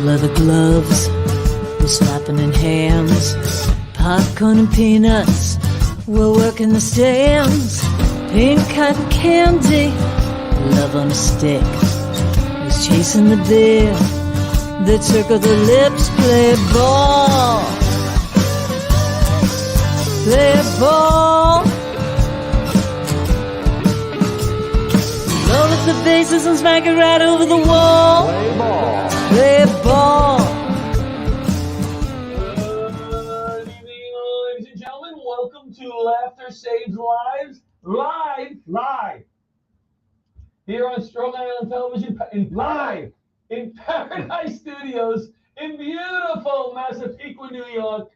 leather gloves, we're slapping in hams, popcorn and peanuts, we're working the stands, pink cotton candy, love on a stick, who's chasing the beer, the circle the lips, play ball, play ball. Roll up the bases and smack it right over the wall. Play ball. Play ball. Good evening, ladies and gentlemen. Welcome to Laughter Saves Lives. Live. Here on Strong Island Television, live in Paradise Studios in beautiful Massapequa, New York.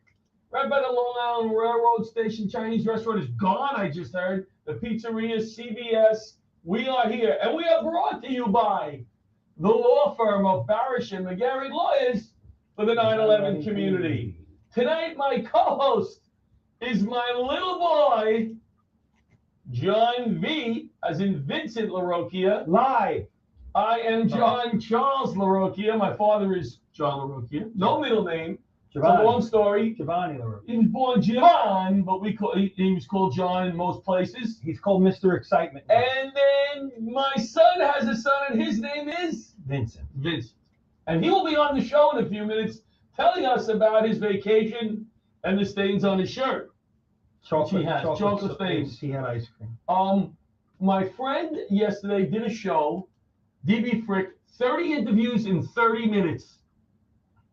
Right by the Long Island Railroad Station. Chinese restaurant is gone, I just heard. The pizzeria, CBS. We are here, and we are brought to you by the law firm of Barasch and McGarry Lawyers for the 9/11 community. Tonight, my co-host is my little boy, John V., as in Vincent LaRocchia. Live. I am John Charles LaRocchia. My father is John LaRocchia. No middle name. It's a long story. Giovanni LaRocchia. He was born Giovanni, but he was called John in most places. He's called Mr. Excitement. And then my son has a son, and his name is Vincent. And he will be on the show in a few minutes telling us about his vacation and the stains on his shirt. Chocolate stains. He had ice cream. My friend yesterday did a show, DB Frick, 30 interviews in 30 minutes.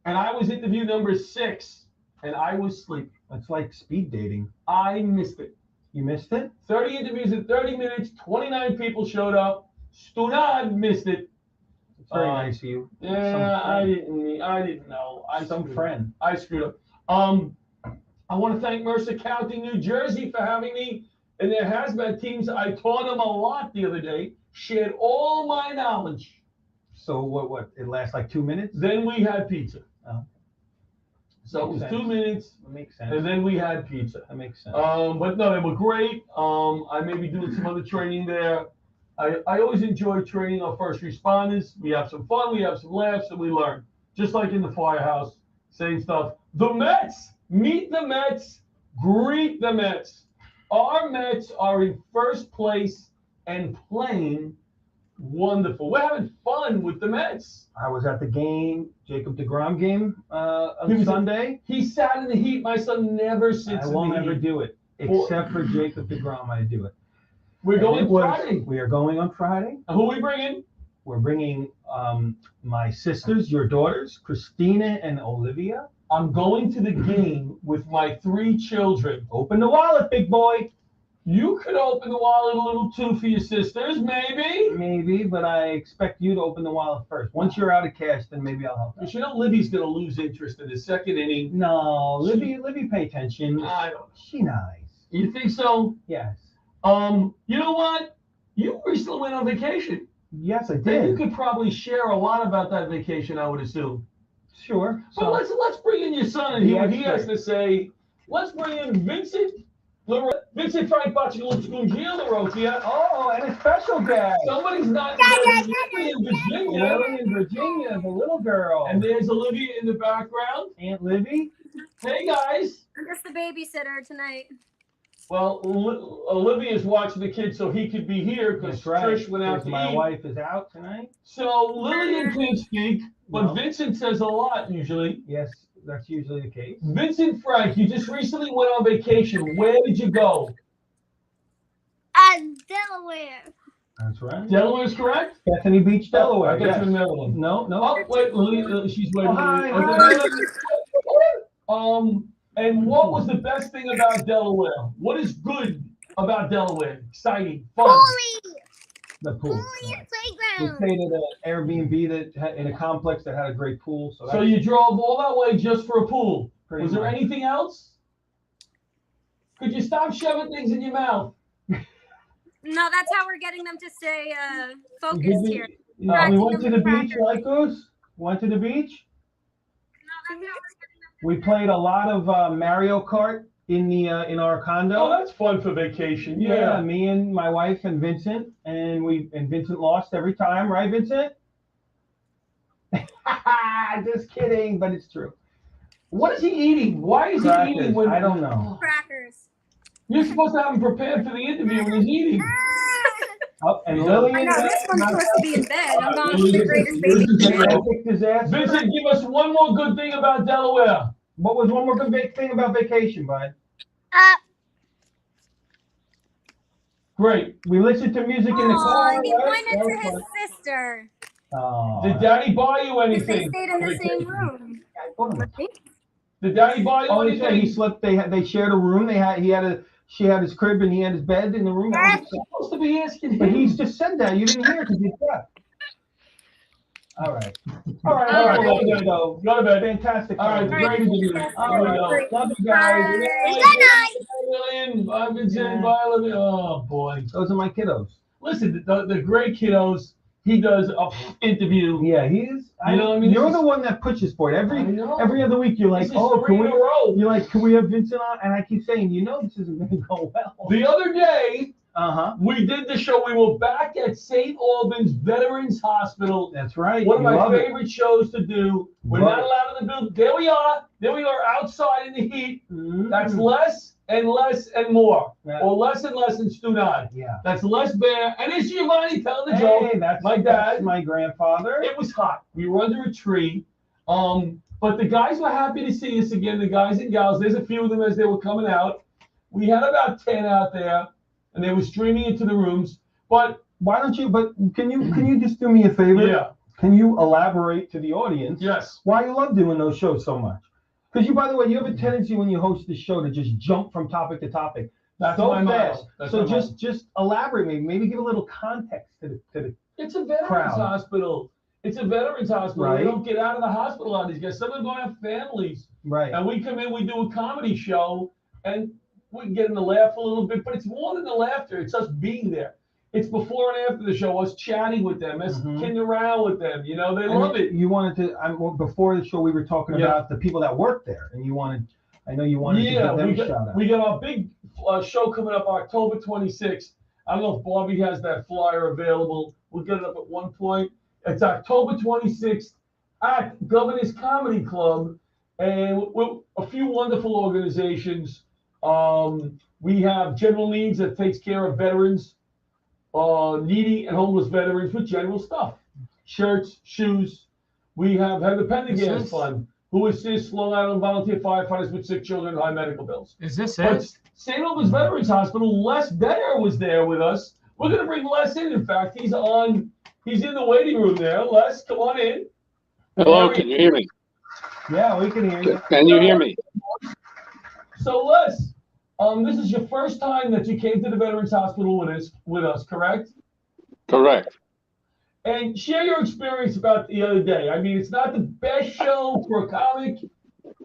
And I was interview number 6, and I was sleeping. It's like speed dating. I missed it. You missed it? 30 interviews in 30 minutes, 29 people showed up. Stunad missed it. It's very nice of you. Yeah, I didn't know. I screwed up. I want to thank Mercer County, New Jersey for having me in their hazmat teams. I taught them a lot the other day, shared all my knowledge. So what? It lasts like 2 minutes? Then we had pizza. Oh. So it was 2 minutes. That makes sense. And then we had pizza. That makes sense. But no, they were great. I may be doing some other training there. I always enjoy training our first responders. We have some fun, we have some laughs, and we learn. Just like in the firehouse, same stuff. The Mets, meet the Mets, greet the Mets. Our Mets are in first place and playing wonderful. We're having fun with the Mets. I was at the game, Jacob deGrom game on Sunday. He sat in the heat. My son never sits in the heat. I won't ever do it, except for Jacob deGrom. I do it. We're going Friday. We are going on Friday. Who are we bringing? We're bringing my sisters, your daughters, Christina and Olivia. I'm going to the game with my 3 children. Open the wallet, big boy. You could open the wallet a little too for your sisters, maybe. Maybe, but I expect you to open the wallet first. Once you're out of cash, then maybe I'll help you. But you know Libby's going to lose interest in the second inning. No, Libby, pay attention. I don't know. She's nice. You think so? Yes. You know what? You recently went on vacation. Yes, I did. Then you could probably share a lot about that vacation, I would assume. Sure. So let's bring in your son and hear what he has to say. Let's bring in Vincent Frank Baccialutskungio LaRocchia. Oh, and a special guest. Somebody's not in Virginia. Lily in Virginia, the little girl. And there's Olivia in the background. Aunt Libby. Hey, guys. I'm just the babysitter tonight. Well, Olivia's watching the kids so he could be here because Trish went out to my eat. wife is out tonight. So Lillian can't speak, but No. Vincent says a lot usually. Yes, that's usually the case. Vincent Frank, you just recently went on vacation. Where did you go? Delaware. That's right. Delaware is correct? Bethany Beach, Delaware. I got you in Maryland. No. Oh, wait, Lily, she's waiting. Hi. And what was the best thing about Delaware? What is good about Delaware? Exciting, fun. The pool. Pool and We playground. stayed at an Airbnb that had, in a complex that had a great pool. So you drove all that way just for a pool. Was there much. anything else? Could you stop shoving things in your mouth? No, that's how we're getting them to stay focused here. We went to the beach, right, Goose? Went to the beach. No, that's how we're getting them. We played a lot of Mario Kart in our condo. Oh, that's fun for vacation. Yeah, me and my wife and Vincent, and Vincent lost every time, right, Vincent? Just kidding, but it's true. What is he eating? Why is he Crackers. eating when I don't know. Crackers. You're supposed to have him prepared for the interview when he's eating? Oh, and I Lillian. know this one's supposed to be in bed. I'm going to the greatest baby. Kicked his ass. Vincent, give us one more good thing about Delaware. What was one more good thing about vacation, bud? Great. We listened to music in the car. Oh, he pointed to his sister. Oh. Did Daddy buy you Because they anything? stayed in the same room. Did Daddy buy you Oh, he said anything? he slept. They shared a room. She had his crib and he had his bed in the room. I'm supposed to be asking him. But he's just said that. You didn't hear it because you slept. All right. All right. All right. Well, there you go. Go to bed. Fantastic. All right, great interview. All right. Love you guys. Lillian, I've been saying bye, Lillian. Oh boy. Those are my kiddos. Listen, the great kiddos. He does a interview. Yeah, he is. You know what I mean? You're the one that pushes for it. I know. Every other week you're like, This is oh, three in a row. You're like, can we have Vincent on? And I keep saying, this isn't going to go well. The other day, Uh-huh. we did the show. We were back at St. Albans Veterans Hospital. That's right. One of You my love it. favorite shows to do. We're Love not it. allowed in the building. There we are. There we are outside in the heat. Mhm. That's less and less and more. Yeah. Or less and less and Stunad. Yeah. That's less bear. And it's Giovanni telling the Hey, joke. that's My that's dad. my grandfather. It was hot. We were under a tree. But the guys were happy to see us again, the guys and gals. There's a few of them as they were coming out. We had about 10 out there, and they were streaming into the rooms. But Why don't you? But can you just do me a favor? yeah, Can you elaborate to the audience yes. why you love doing those shows so much? Because by the way, you have a tendency when you host this show to just jump from topic to topic. That's so my fast. motto. That's So my motto. just elaborate, maybe give a little context to the It's a veterans crowd. hospital. It's a veterans hospital. Right. They don't get out of the hospital a lot of these guys. Some of them don't have families. right. And we come in, we do a comedy show, and we can get them to laugh a little bit, but it's more than the laughter. It's us being there. It's before and after the show, us chatting with them, us Mhm. kidding around with them. They And love it. You wanted to. Before the show, we were talking Yeah. about the people that work there, and I know you wanted to Yeah, give them we a shout out. got our big show coming up October 26th. I don't know if Bobby has that flyer available. We'll get it up at one point. It's October 26th at Governor's Comedy Club, and with a few wonderful organizations. We have General Needs that takes care of veterans, needy and homeless veterans with general stuff, shirts, shoes. We have Heather Pendergast Fund, who assists Long Island volunteer firefighters with sick children and high medical bills. Is this But it? St. Albans Veterans Hospital, Les Better was there with us. We're going to bring Les in. In fact, he's in the waiting room there. Les, come on in. Hello, can you hear me? Yeah, we can hear you. Can you hear me? So Les, this is your first time that you came to the Veterans Hospital with us, correct? Correct. And share your experience about the other day. I mean, it's not the best show for a comic,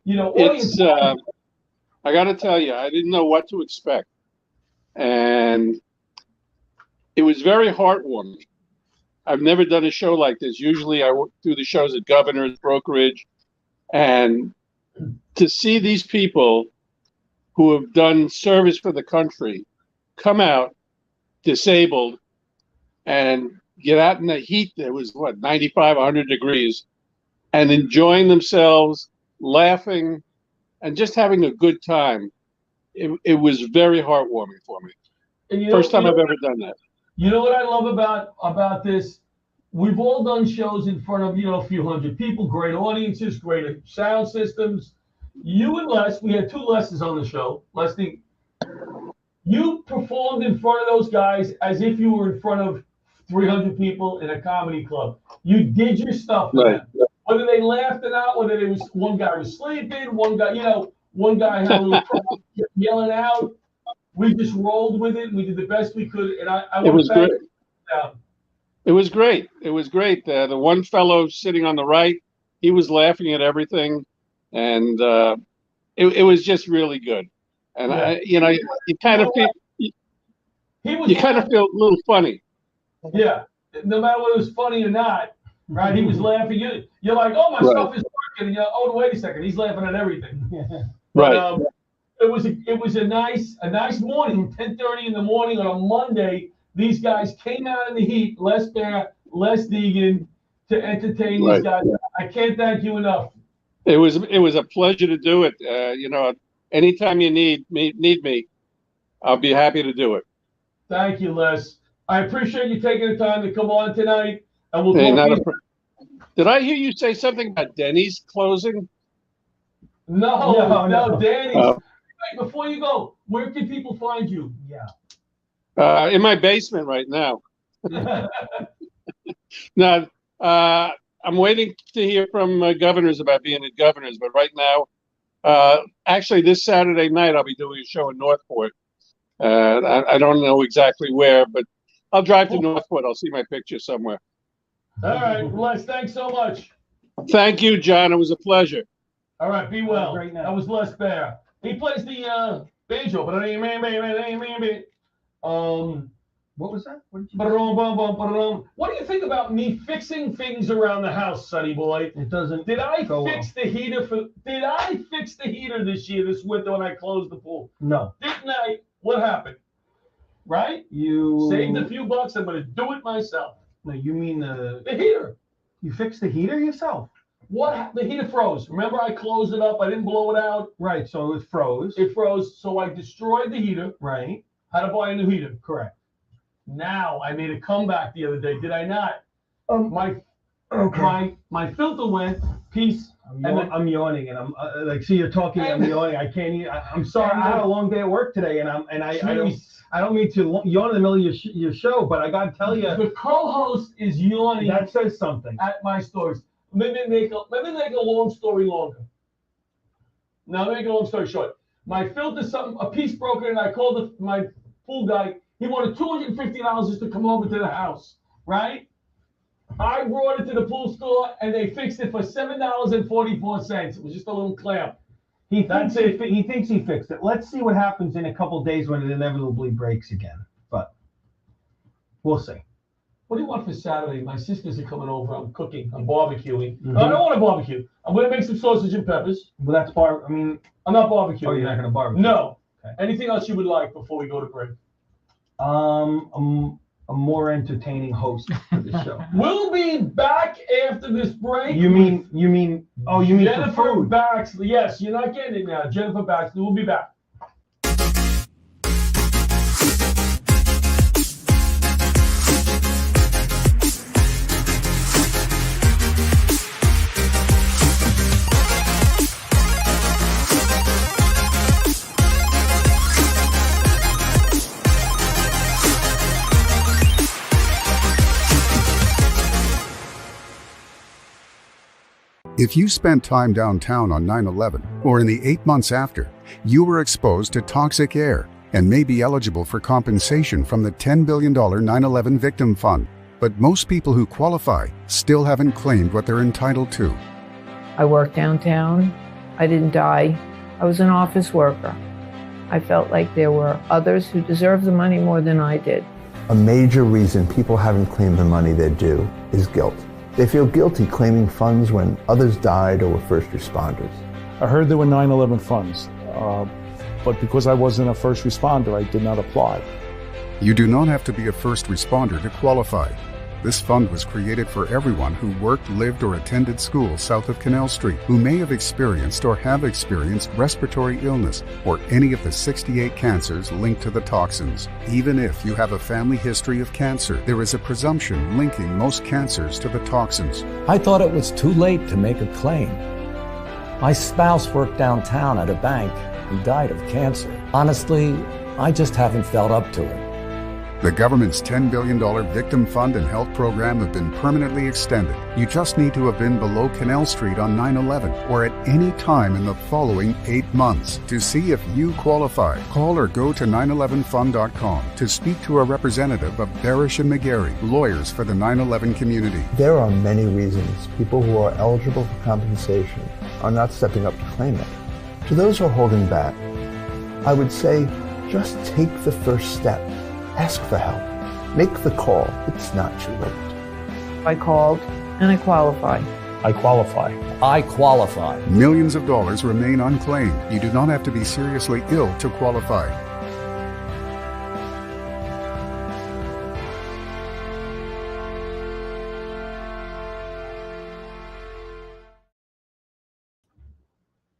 audience. It's, I got to tell you, I didn't know what to expect. And it was very heartwarming. I've never done a show like this. Usually I do the shows at Governor's, Brokerage. And to see these people who have done service for the country come out disabled and get out in the heat that was 95, 100 degrees and enjoying themselves, laughing, and just having a good time. It was very heartwarming for me. And First time I've ever done that. You know what I love about this? We've all done shows in front of, a few hundred people, great audiences, great sound systems. You and Les, we had two Les's on the show. Leslie, you performed in front of those guys as if you were in front of 300 people in a comedy club. You did your stuff for them. Whether they laughed or not, whether there was one guy was sleeping, one guy had a little problem, kept yelling out. We just rolled with it. We did the best we could, and I It was great. down. It was great. It was great. The one fellow sitting on the right, he was laughing at everything, and it was just really good. And Yeah. you kind of feel you kind of feel a little funny. Yeah, no matter whether it was funny or not, right? He was laughing. You're like, oh, my stuff is working. And you're like, oh, wait a second, he's laughing at everything. Right. But, it was a nice morning, 10:30 in the morning on a Monday. These guys came out in the heat, Les Bear, Les Deegan, to entertain these guys. I can't thank you enough. It was a pleasure to do it. Anytime you need me, I'll be happy to do it. Thank you, Les. I appreciate you taking the time to come on tonight, and we'll Hey, talk. Did I hear you say something about Denny's closing? No, Danny. Oh. Before you go, where can people find you? In my basement right now. No, I'm waiting to hear from governors about being at governors, but right now, actually this Saturday night, I'll be doing a show in Northport. I don't know exactly where, but I'll drive to Northport. I'll see my picture somewhere. All right, Les, thanks so much. Thank you, John. It was a pleasure. All right, be well. Great night. That was Les Bear. He plays the banjo, but What was that? What did you what do you think about me fixing things around the house, Sonny boy? It doesn't. Did I go fix the heater Did I fix the heater this winter when I closed the pool? No. Didn't I? What happened? Right? You Saved a few bucks. I'm gonna do it myself. No, you mean The heater. you fixed the heater yourself? What? The heater froze. Remember, I closed it up. I didn't blow it out. Right. So it froze. It froze. So I destroyed the heater. Right. Had to buy a new heater. Correct. Now I made a comeback the other day. Did I not? My filter went. Peace. I'm yawning, and I'm see you're talking. I'm yawning. I can't. I'm sorry. I had a long day at work today, and I don't mean to yawn in the middle of your show, but I gotta tell you, the co-host is yawning. That says something. At my stories. Let me make a long story longer. Now let me make a long story short. My filter, a piece broke, and I called my pool guy. He wanted $250 just to come over to the house, right? I brought it to the pool store, and they fixed it for $7.44. It was just a little clamp. He thinks he fixed it. Let's see what happens in a couple of days when it inevitably breaks again. But we'll see. What do you want for Saturday? My sisters are coming over. I'm cooking. I'm barbecuing. Mm-hmm. I don't want to barbecue. I'm going to make some sausage and peppers. Well, that's I mean, I'm not barbecuing. Oh, you're not going to barbecue? No. Okay. Anything else you would like before we go to break? A more entertaining host for the show. We'll be back after this break. You mean Jennifer for food? Baxley. Yes, you're not getting it now. Jennifer Baxley. We'll be back. If you spent time downtown on 9/11 or in the 8 months after, you were exposed to toxic air and may be eligible for compensation from the $10 billion 9/11 Victim Fund. But most people who qualify still haven't claimed what they're entitled to. I worked downtown. I didn't die. I was an office worker. I felt like there were others who deserved the money more than I did. A major reason people haven't claimed the money they're due is guilt. They feel guilty claiming funds when others died or were first responders. I heard there were 9/11 funds, but because I wasn't a first responder, I did not apply. You do not have to be a first responder to qualify. This fund was created for everyone who worked, lived, or attended school south of Canal Street, who may have experienced or have experienced respiratory illness or any of the 68 cancers linked to the toxins. Even if you have a family history of cancer, there is a presumption linking most cancers to the toxins. I thought it was too late to make a claim. My spouse worked downtown at a bank and died of cancer. Honestly, I just haven't felt up to it. The government's $10 billion Victim Fund and Health Program have been permanently extended. You just need to have been below Canal Street on 9/11 or at any time in the following 8 months. To see if you qualify, call or go to 911fund.com to speak to a representative of Barasch and McGarry, lawyers for the 9/11 community. There are many reasons people who are eligible for compensation are not stepping up to claim it. To those who are holding back, I would say just take the first step. Ask for help. Make the call. It's not too late. I called and I qualified. I qualify. I qualify. Millions of dollars remain unclaimed. You do not have to be seriously ill to qualify.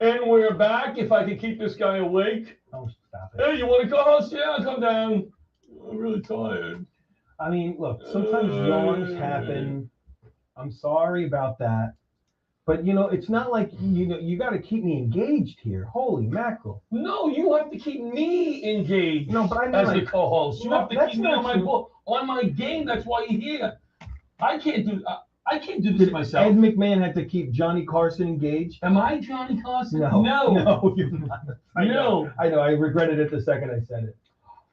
And we're back. If I can keep this guy awake. Oh, stop it. Hey, you want to co-host? Yeah, I'll come down. I'm really tired. I mean, look, sometimes yawns happen. I'm sorry about that. But, it's not like, you got to keep me engaged here. Holy mackerel. No, you have to keep me engaged. No, but I mean, as like, the co-host. You have to keep me on my game. That's why you're here. I can't do this myself. Ed McMahon had to keep Johnny Carson engaged. Am I Johnny Carson? No, No, you're not. I know. I know. I regretted it the second I said it.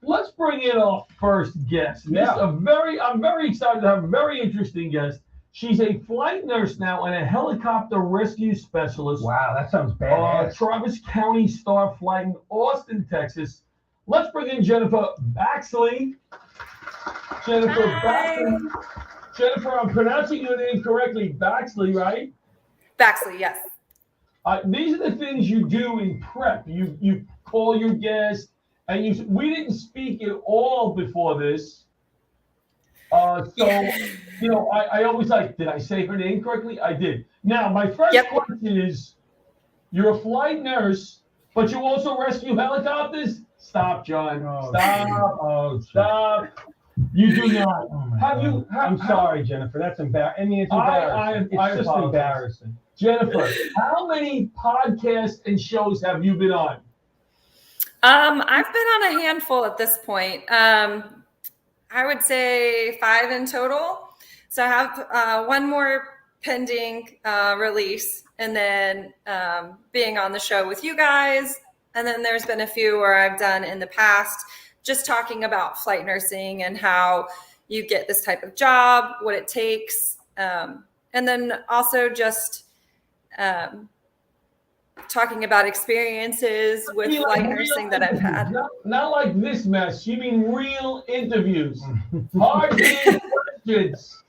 Let's bring in our first guest. Yeah. I'm very excited to have a very interesting guest. She's a flight nurse now and a helicopter rescue specialist. Wow, that sounds badass. Travis County Star Flight in Austin, Texas. Let's bring in Jennifer Baxley. Jennifer, I'm pronouncing your name correctly. Baxley, right? Baxley, yes. These are the things you do in prep. You call your guest, and we didn't speak at all before this. I always did I say her name correctly? I did. Now, my first question is, you're a flight nurse, but you also rescue helicopters? Stop, John. Stop. You do not. Oh I'm sorry, Jennifer. That's embarrassing. I mean, it's embarrassing. It's just embarrassing. Jennifer, how many podcasts and shows have you been on? I've been on a handful at this point. I would say 5 in total. So I have one more pending release, and then being on the show with you guys. And then there's been a few where I've done in the past, just talking about flight nursing and how you get this type of job, what it takes. And then also just talking about experiences with flight nursing that I've had. Not like this mess. You mean real interviews. Hard-hitting questions.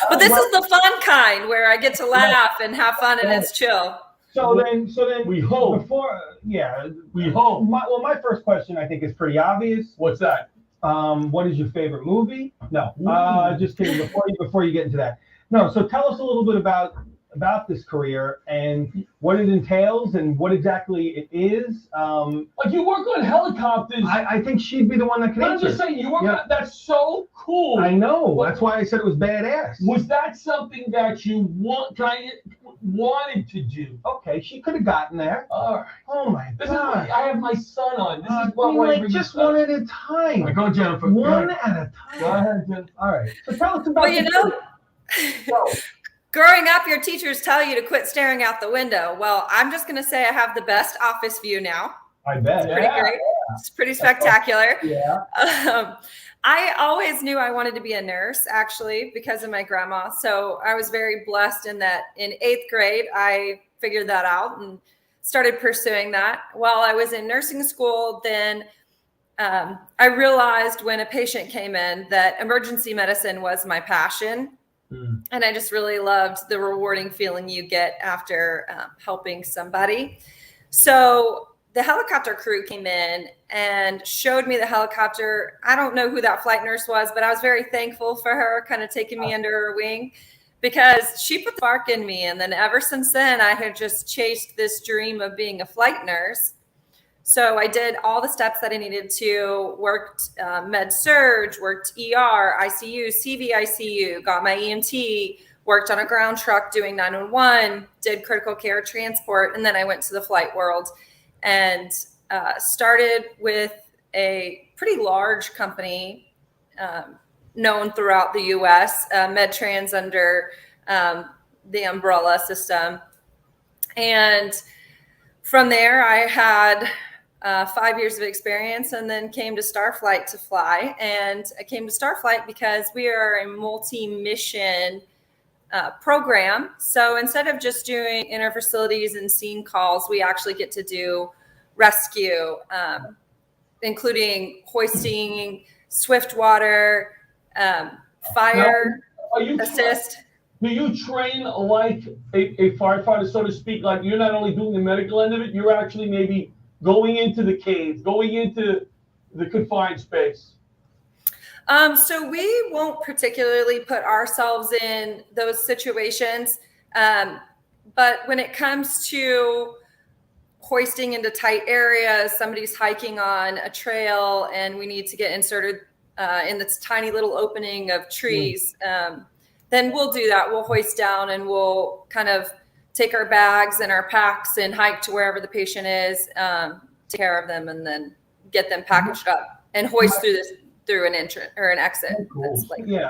But this is the fun kind where I get to laugh and have fun and it's chill. So then we hope. We hope. My first question I think is pretty obvious. What's that? What is your favorite movie? No, just kidding. Before you get into that, no. So tell us a little bit about this career and what it entails and what exactly it is. You work on helicopters. I think she'd be the one that can answer. I'm just saying, you work on. That's so cool. I know. That's why I said it was badass. Was that something that you wanted to do? Okay, she could have gotten there. All right. Oh my God! I have my son on. This is what just one at a time. Go, Jennifer. One at a time. Go ahead, Jennifer. All right. So tell us about. Growing up, your teachers tell you to quit staring out the window. Well, I'm just going to say I have the best office view now. I bet. It's pretty great. Yeah. It's pretty spectacular. Yeah. I always knew I wanted to be a nurse, actually, because of my grandma. So I was very blessed in that in 8th grade, I figured that out and started pursuing that. While I was in nursing school, then I realized when a patient came in that emergency medicine was my passion. And I just really loved the rewarding feeling you get after helping somebody. So the helicopter crew came in and showed me the helicopter. I don't know who that flight nurse was, but I was very thankful for her kind of taking me under her wing because she put the spark in me. And then ever since then, I had just chased this dream of being a flight nurse. So I did all the steps that I needed to, worked med surg, worked ER, ICU, CVICU, got my EMT, worked on a ground truck doing 911, did critical care transport, and then I went to the flight world and started with a pretty large company known throughout the U.S., MedTrans under the umbrella system. And from there, I had 5 years of experience and then came to Starflight to fly. And I came to Starflight because we are a multi-mission program. So instead of just doing inter-facilities and scene calls, we actually get to do rescue, including hoisting, swift water, fire assist. Do you train like a firefighter, so to speak? Like you're not only doing the medical end of it, you're actually maybe going into the cave, going into the confined space? So we won't particularly put ourselves in those situations. But when it comes to hoisting into tight areas, somebody's hiking on a trail and we need to get inserted in this tiny little opening of trees, then we'll do that. We'll hoist down and we'll kind of take our bags and our packs and hike to wherever the patient is, take care of them, and then get them packaged up and hoist through an entrance or an exit. Cool. That's like, Yeah.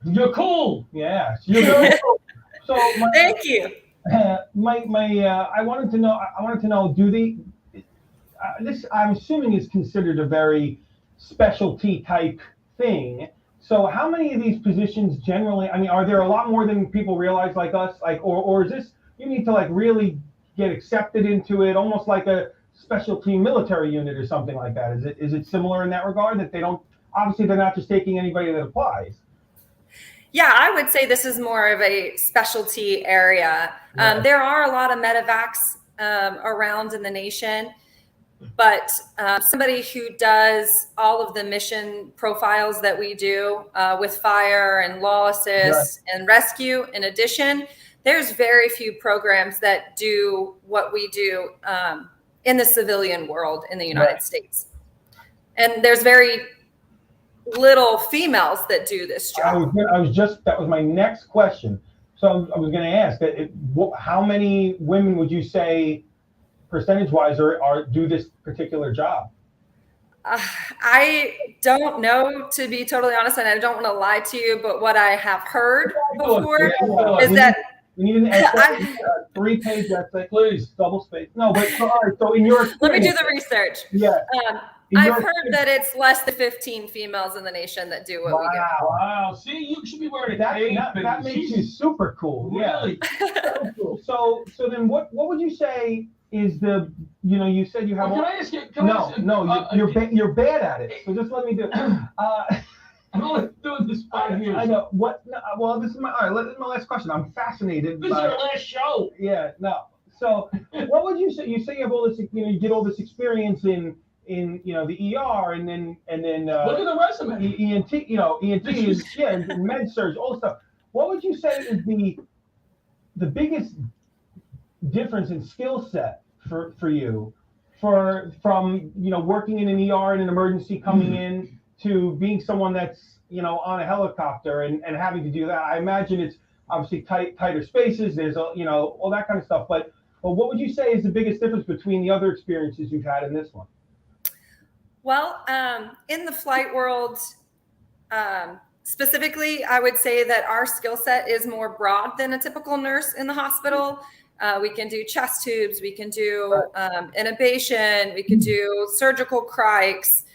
You're cool. Yeah. You're cool. So thank you. I wanted to know, do they, this I'm assuming is considered a very specialty type thing. So how many of these positions generally, I mean, are there a lot more than people realize, like us, or is this, you need to like really get accepted into it, almost like a specialty military unit or something like that? Is it similar in that regard, that they're not just taking anybody that applies? Yeah, I would say this is more of a specialty area. There are a lot of medevacs around in the nation, but somebody who does all of the mission profiles that we do with fire and law assist and rescue, in addition, there's very few programs that do what we do in the civilian world in the United States. And there's very little females that do this job. That was my next question. So I was going to ask that how many women would you say percentage-wise do this particular job? I don't know, to be totally honest, and I don't want to lie to you, but what I have heard before is that we need an essay, 3-page essay, please, double space. No, but all right. So in your let me do the research. Yeah. I've heard that it's less than 15 females in the nation that do what we do. Wow. See, you should be wearing a cape. That makes you super cool. Really? Yeah. Cool. So then what would you say is you said you have. Can I ask you? You're bad at it. So just let me do it. I'm only doing this 5 years. I know. What? No, well, this is my last question. I'm fascinated. This is our last show. Yeah. No. So what would you say? You say you have all this. You get all this experience in the ER and then look at the resume. ENT. ENT is and med surg, all stuff. What would you say is the biggest difference in skill set for you from working in an ER in an emergency coming in to being someone that's on a helicopter and having to do that? I imagine it's obviously tighter spaces. There's all that kind of stuff. But what would you say is the biggest difference between the other experiences you've had in this one? Well, in the flight world, specifically, I would say that our skill set is more broad than a typical nurse in the hospital. We can do chest tubes, we can do intubation, we can do surgical crikes.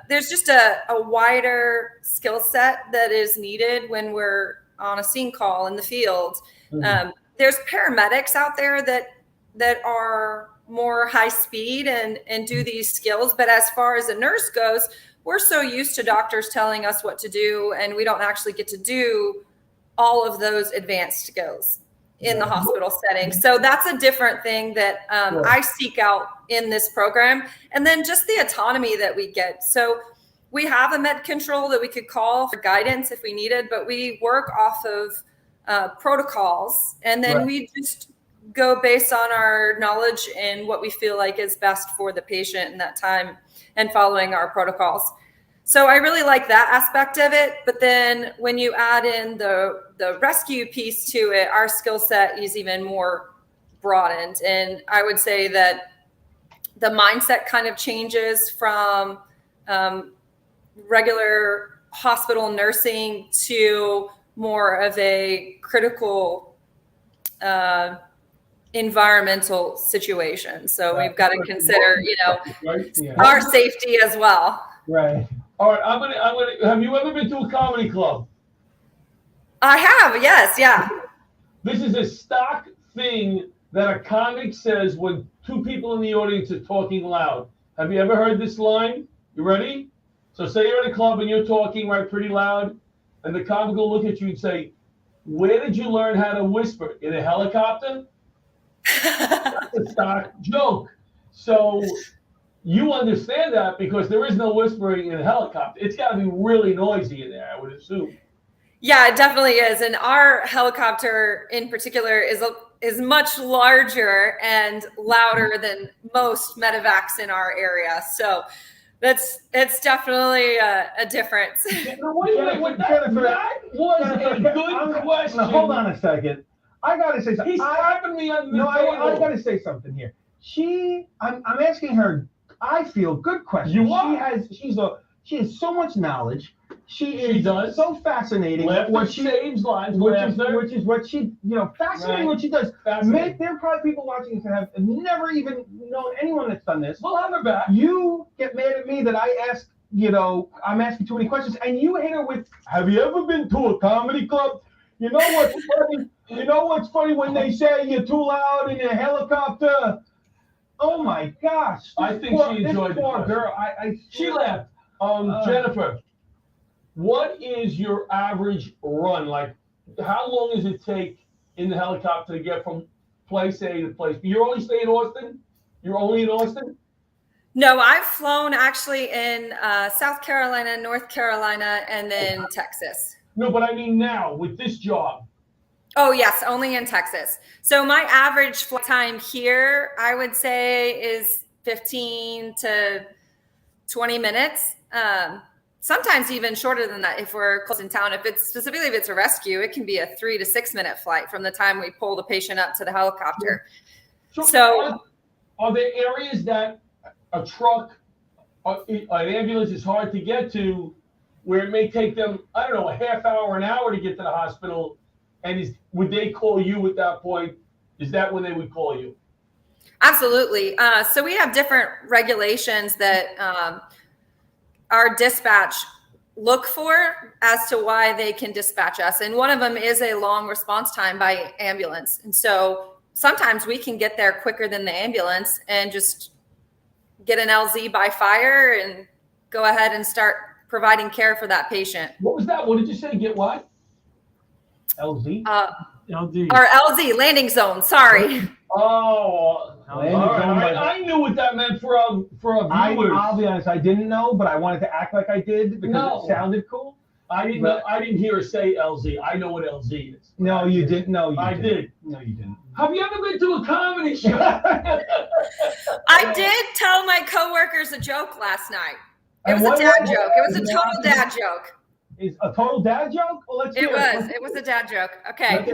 There's just a wider skill set that is needed when we're on a scene call in the field. There's paramedics out there that are more high speed and do these skills. But as far as a nurse goes, we're so used to doctors telling us what to do, and we don't actually get to do all of those advanced skills in the hospital setting. So that's a different thing that I seek out in this program. And then just the autonomy that we get. So we have a med control that we could call for guidance if we needed, but we work off of protocols, and then we just go based on our knowledge and what we feel like is best for the patient in that time and following our protocols. So I really like that aspect of it. But then when you add in the rescue piece to it, our skill set is even more broadened. And I would say that the mindset kind of changes from regular hospital nursing to more of a critical environmental situation. So we've got to consider, our safety as well. Right. All right. I'm gonna. Have you ever been to a comedy club? I have. Yes. Yeah. This is a stock thing that a comic says when two people in the audience are talking loud. Have you ever heard this line? You ready? So say you're in a club and you're talking pretty loud, and the comic will look at you and say, "Where did you learn how to whisper? In a helicopter?" That's a stock joke. So you understand that because there is no whispering in a helicopter. It's got to be really noisy in there, I would assume. Yeah, it definitely is. And our helicopter in particular is is much larger and louder than most medevacs in our area. So it's definitely a difference. That was a good question. Now, hold on a second. I gotta say something. He's slapping me on the No, table. I gotta say something here. I'm asking her, I feel, good questions. You are. She has so much knowledge. She does. So fascinating. What she saves lives. Which is what she, fascinating what she does. Fascinating. There are probably people watching this that have never even known anyone that's done this. We'll have her back. You get mad at me that I ask, I'm asking too many questions, and you hit her with, have you ever been to a comedy club? You know what's funny? You know what's funny when they say you're too loud in a helicopter? Oh my gosh! I think she enjoyed the poor question. girl. She laughed. Jennifer, what is your average run? Like, how long does it take in the helicopter to get from place A to place B? You only stay in Austin? You're only in Austin? No, I've flown actually in South Carolina, North Carolina, and then Texas. No, but I mean now with this job. Oh, yes, only in Texas. So my average flight time here, I would say, is 15 to 20 minutes. Sometimes even shorter than that if we're close in town. If it's a rescue, it can be a 3 to 6 minute flight from the time we pull the patient up to the helicopter. So are there areas that a truck, an ambulance is hard to get to, where it may take them, I don't know, a half hour, an hour to get to the hospital? And would they call you at that point? Is that when they would call you? Absolutely. So we have different regulations that our dispatch look for as to why they can dispatch us. And one of them is a long response time by ambulance. And so sometimes we can get there quicker than the ambulance and just get an LZ by fire and go ahead and start providing care for that patient. What was that? What did you say? Get what? LZ? LZ. Or LZ, landing zone, sorry. Oh, all right. I knew what that meant for our viewers. I'll be honest, I didn't know, but I wanted to act like I did because it sounded cool. I didn't hear her say LZ. I know what LZ is. No, you didn't. No, I did. No, you didn't. Have you ever been to a comedy show? I did tell my coworkers a joke last night. It was a dad joke. It was a total dad joke. Is a total dad joke? Well, let's hear it. It was a dad joke. Okay.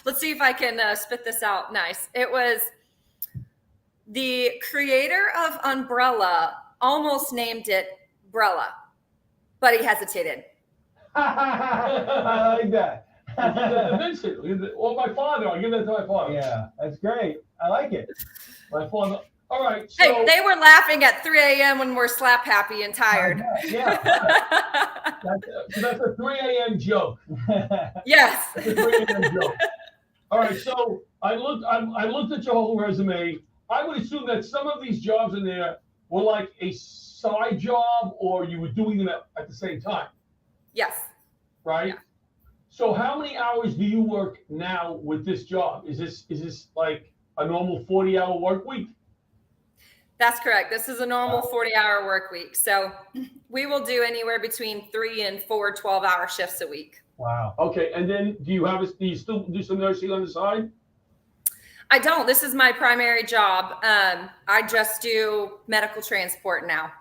Let's see if I can spit this out nice. It was the creator of Umbrella almost named it Brella, but he hesitated. I like that. Vincent, or my father. I'll give that to my father. Yeah, that's great. I like it. My father. All right. So, hey, they were laughing at 3 a.m. when we're slap happy and tired. Yeah. That's a 3 a.m. joke. Yes. That's a 3 a.m. joke. All right. So I looked at your whole resume. I would assume that some of these jobs in there were like a side job, or you were doing them at the same time. Yes. Right. Yeah. So how many hours do you work now with this job? Is this like a normal 40-hour work week? That's correct. This is a normal 40-hour work week. So we will do anywhere between 3 and 4 12-hour shifts a week. Wow. Okay. And then do you still do some nursing on the side? I don't. This is my primary job. I just do medical transport now.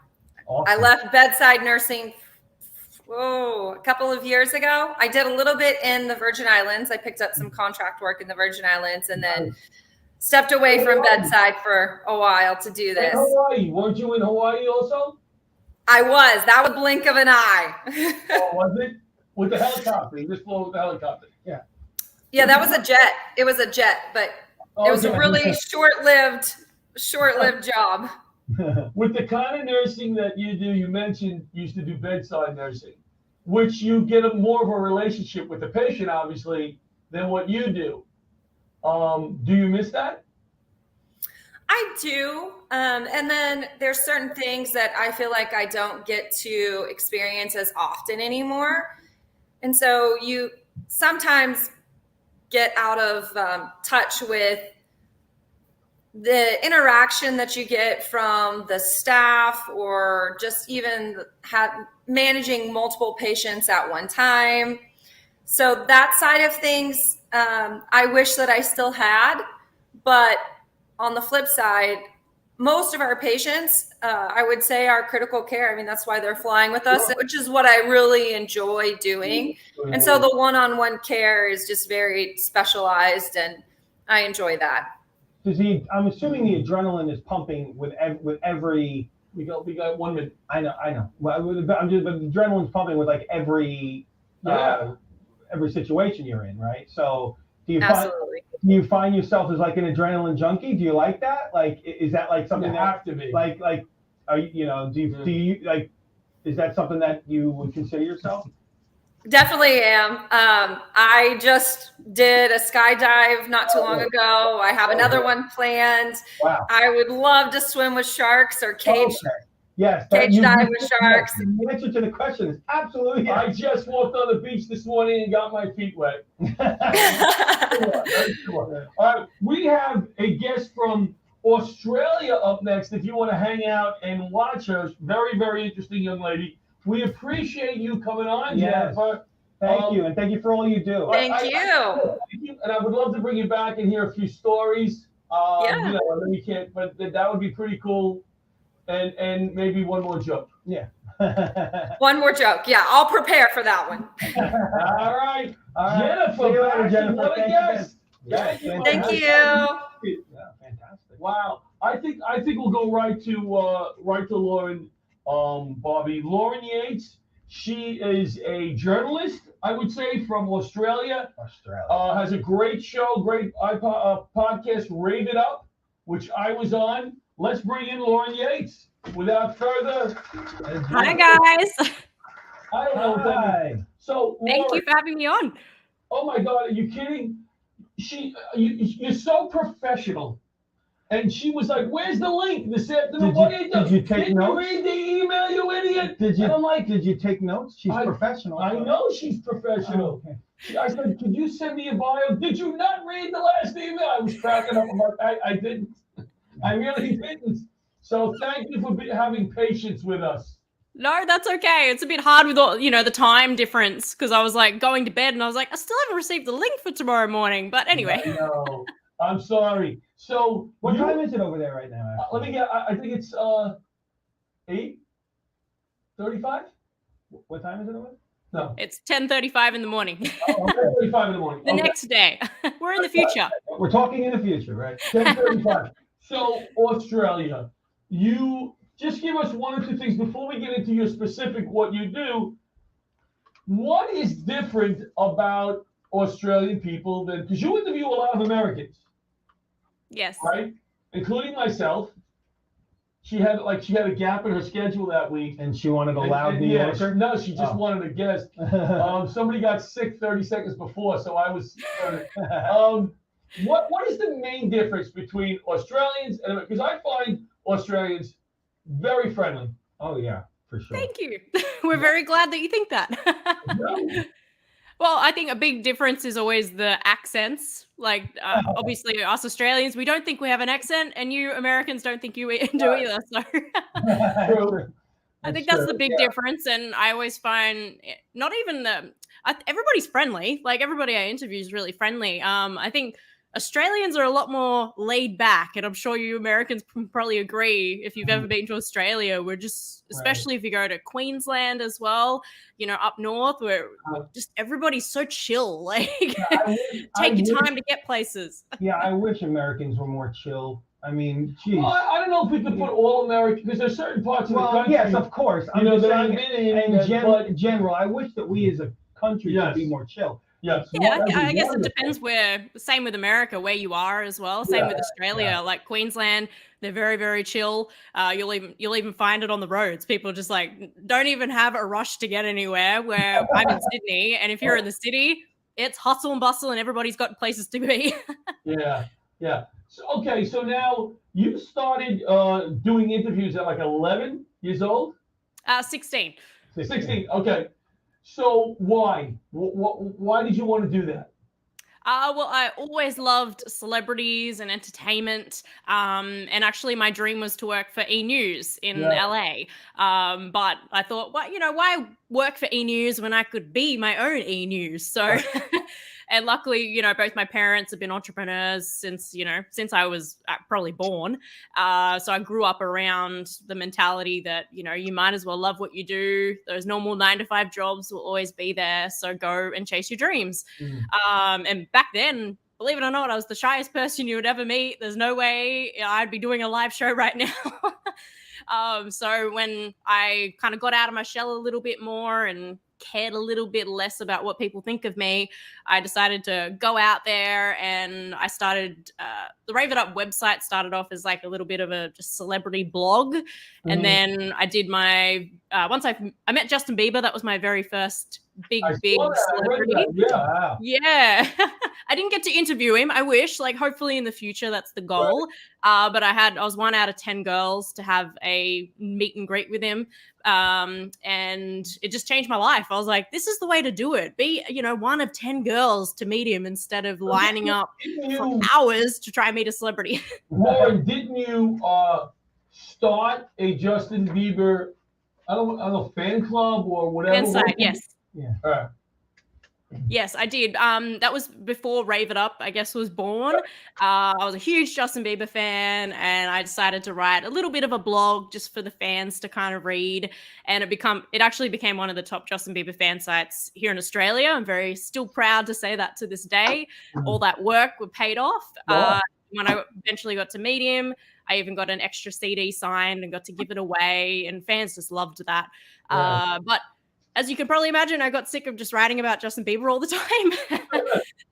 Awesome. I left bedside nursing a couple of years ago. I did a little bit in the Virgin Islands. I picked up some contract work in the Virgin Islands and then stepped away from bedside for a while to do this. In Hawaii. Weren't you in Hawaii also? I was. That was a blink of an eye. Oh, was it? With the helicopter. You just flew with the helicopter. Yeah. Yeah, that was a jet. It was a jet, but it was a really short-lived job. With the kind of nursing that you do, you mentioned you used to do bedside nursing, which you get more of a relationship with the patient, obviously, than what you do. Do you miss that? I do. And then there's certain things that I feel like I don't get to experience as often anymore. And so you sometimes get out of touch with the interaction that you get from the staff, or just even managing multiple patients at one time. So that side of things I wish that I still had, but on the flip side, most of our patients, I would say, are critical care. I mean, that's why they're flying with us, which is what I really enjoy doing. And so the one-on-one care is just very specialized, and I enjoy that. I'm assuming the adrenaline is pumping with every. We got 1 minute. I know. Well, but the adrenaline's pumping with like every situation you're in, right? So do you find yourself as like an adrenaline junkie? Do you like that? Like, is that like something You have to be. like are you know do you like, is that something that you would consider yourself? Definitely am. I just did a skydive not too long ago. I have another one planned. Wow. I would love to swim with sharks or cage Yes, dive with sharks. The answer to the question is absolutely yes. I just walked on the beach this morning and got my feet wet. Sure. All right, we have a guest from Australia up next. If you want to hang out and watch her, very, very interesting young lady. We appreciate you coming on, yes. Jennifer. Thank you, and thank you for all you do. Thank you. And I would love to bring you back and hear a few stories. Yeah. You know, I know you can't, but that would be pretty cool. And maybe one more joke. Yeah. One more joke. Yeah, I'll prepare for that one. All right. Jennifer, see you later, Jennifer. What a guest. Thank you. Thank you. Yeah, fantastic. Wow. I think we'll go right to Lauren, Bobby. Lauren Yates. She is a journalist, I would say, from Australia. Has a great show, great podcast, Rave It Up, which I was on. Let's bring in Lauren Yates. Without further ado. Hi, guys. I don't know what that means. So, Thank Lauren, you for having me on. Oh my God, are you kidding? You're so professional. And she was like, "Where's the link this afternoon? What are you doing? Did you take notes? Did you read the email, you idiot?" And I'm like, "Did you take notes? She's professional." I know she's professional. Oh, okay. I said, "Could you send me a bio?" Did you not read the last email? I was cracking up. I'm like, I didn't. I really didn't. So thank you for having patience with us. No, that's okay. It's a bit hard with all, the time difference, because I was like going to bed and I was like, I still haven't received the link for tomorrow morning. But anyway. No, I'm sorry. So what time is it over there right now? Let me get. I think it's 8:35. What time is it over? No, it's 10:35 in the morning. 10:35 in the morning. The next day. We're in the future. We're talking in the future, right? 10:35. So Australia, you just give us one or two things before we get into your specific what you do. What is different about Australian people than, because you interview a lot of Americans? Yes. Right? Including myself. She had a gap in her schedule that week. And she wanted a loud New Yorker? No, she just wanted a guest. Somebody got sick 30 seconds before, so I was... What is the main difference between Australians and Americans? Because I find Australians very friendly. Oh, yeah, for sure. Thank you. We're very glad that you think that. Well, I think a big difference is always the accents. Like, obviously, us Australians, we don't think we have an accent, and you Americans don't think you do either. So I think that's the big difference. And I always find not even everybody's friendly. Like, everybody I interview is really friendly. I think Australians are a lot more laid back, and I'm sure you Americans can probably agree if you've ever been to Australia. We're just, especially if you go to Queensland as well, up north, where just everybody's so chill. Like, take your time to get places. Yeah, I wish Americans were more chill. I mean, geez. Well, I don't know if we could put all Americans, because there's certain parts of the country. Yes, of course. That I've been in. General, I wish that we as a country could be more chill. Yes. Yeah, I guess it depends where. Same with America, where you are as well. Same with Australia, like Queensland, they're very, very chill. You'll even find it on the roads. People just like don't even have a rush to get anywhere. Where I'm in Sydney, and if you're in the city, it's hustle and bustle, and everybody's got places to be. Yeah. So now you started doing interviews at like 11 years old. 16. 16. Okay. So why? Why did you want to do that? Well, I always loved celebrities and entertainment. And actually my dream was to work for E! News in LA. But I thought, why work for E! News when I could be my own E! News? So, And luckily, you know, both my parents have been entrepreneurs since I was probably born. So I grew up around the mentality that, you know, you might as well love what you do. Those normal 9-to-5 jobs will always be there. So go and chase your dreams. And back then, believe it or not, I was the shyest person you would ever meet. There's no way I'd be doing a live show right now. So when I kind of got out of my shell a little bit more and cared a little bit less about what people think of me, I decided to go out there, and I started the Rave It Up website started off as like a little bit of a just celebrity blog. And then I did my once I met Justin Bieber. That was my very first big celebrity. Yeah. I didn't get to interview him. I wish, like, hopefully in the future, that's the goal. But I was 1 out of 10 girls to have a meet and greet with him. And it just changed my life. I was like, this is the way to do it. Be, you know, 1 of 10 girls to meet him instead of lining up for hours to try and meet a celebrity. Lauren, didn't you start a Justin Bieber, I don't know, fan club or whatever? Fan site, yes. Yeah. All right. Yes, I did. That was before Rave It Up, I guess, was born. I was a huge Justin Bieber fan, and I decided to write a little bit of a blog just for the fans to kind of read. And it actually became one of the top Justin Bieber fan sites here in Australia. I'm still proud to say that to this day. All that work was paid off. When I eventually got to meet him, I even got an extra CD signed and got to give it away, and fans just loved that. But as you can probably imagine, I got sick of just writing about Justin Bieber all the time.